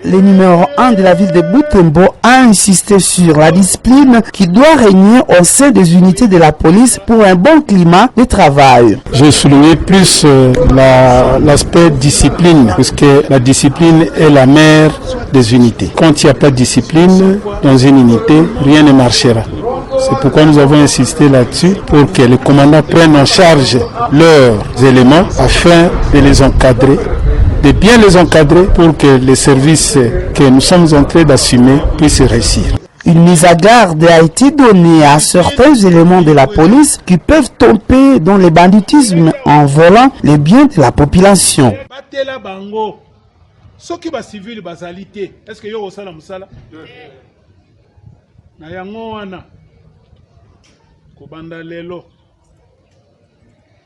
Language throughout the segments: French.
le numéro 1 de la ville de Butembo, a insisté sur la discipline qui doit régner au sein des unités de la police pour un bon climat de travail. Je soulignais plus l'aspect discipline, puisque la discipline est la mère des unités. Quand il n'y a pas de discipline dans une unité, rien ne marchera. C'est pourquoi nous avons insisté là-dessus pour que les commandants prennent en charge leurs éléments afin de les encadrer, de bien les encadrer pour que les services que nous sommes en train d'assumer puissent réussir. Une mise à garde a été donnée à certains éléments de la police qui peuvent tomber dans le banditisme en volant les biens de la population. Kobanda lelo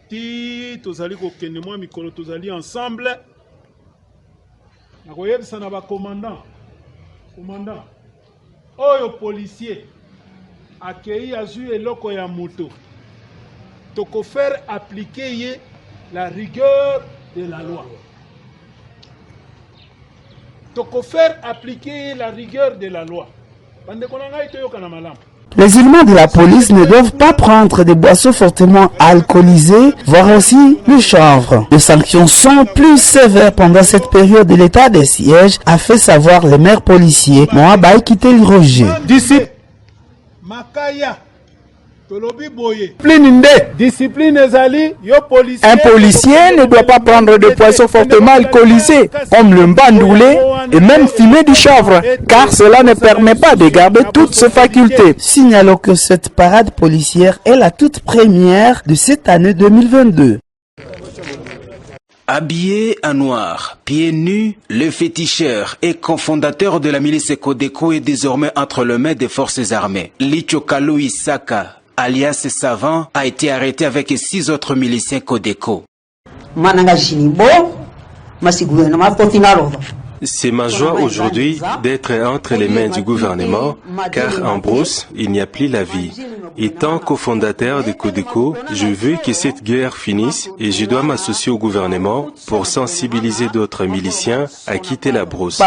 ti tozali kokende mwa mikolo tozali ensemble nakoyebisa na ba commandant oyo policier akei azui eloko ya moto toko faire appliquer ye la rigueur de la loi, toko faire appliquer la rigueur de la loi. Bande konanga ito yoka na malamu. Les éléments de la police ne doivent pas prendre des boissons fortement alcoolisées, voire aussi le chanvre. Les sanctions sont plus sévères pendant cette période de l'état de siège, a fait savoir le maire policier Mohabaï Kitel Roger. Un policier ne doit pas prendre de poissons fortement alcoolisés, comme le bandoulé et même fumer du chanvre, car cela ne permet pas de garder toutes ses facultés. Signalons que cette parade policière est la toute première de cette année 2022. Habillé en noir, pieds nus, le féticheur et cofondateur de la milice Codeco est désormais entre les mains des forces armées. Licho Kalou Isaka, alias Savant, a été arrêté avec 6 autres miliciens Codeco. C'est ma joie aujourd'hui d'être entre les mains du gouvernement, car en brousse, il n'y a plus la vie. Étant cofondateur de Codeco, je veux que cette guerre finisse et je dois m'associer au gouvernement pour sensibiliser d'autres miliciens à quitter la brousse.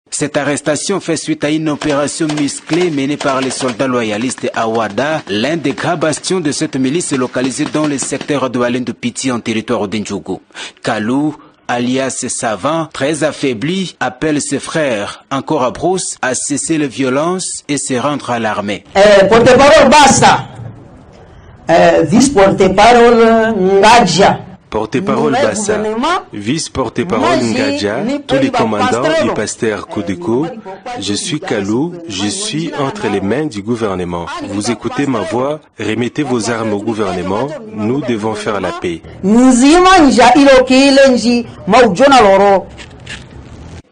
Cette arrestation fait suite à une opération musclée menée par les soldats loyalistes à Ouada, l'un des grands bastions de cette milice localisée dans le secteur de Walendo Piti en territoire d'Indjougou. Kalou, alias Savant, très affaibli, appelle ses frères, encore à brousse, à cesser les violences et se rendre à l'armée. Porte-parole Bassa, vice-porte-parole Ngadja. Porte-parole Bassa, vice-porte-parole Ngadja, tous les commandants et pasteurs Codeco, je suis Kalou, je suis entre les mains du gouvernement. Vous écoutez ma voix, remettez vos armes au gouvernement, nous devons faire la paix.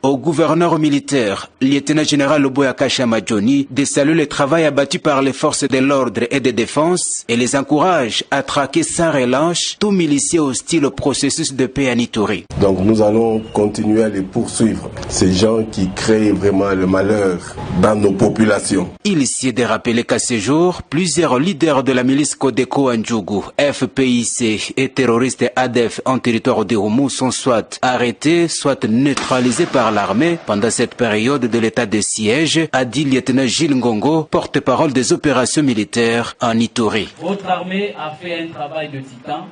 Au gouverneur militaire, lieutenant-général Loboya Kashamadjoni, de saluer le travail abattu par les forces de l'ordre et de défense et les encourage à traquer sans relâche tout milicier hostile au processus de paix à Ituri. Donc nous allons continuer à les poursuivre, ces gens qui créent vraiment le malheur dans nos populations. Il s'y est de rappeler qu'à ce jour, plusieurs leaders de la milice Codeco Ndjougou, FPIC et terroristes ADF en territoire de Houmou sont soit arrêtés, soit neutralisés par l'armée pendant cette période de l'état de siège, a dit lieutenant Gilles Ngongo, porte-parole des opérations militaires en Ituri. Votre armée a fait un travail de titan.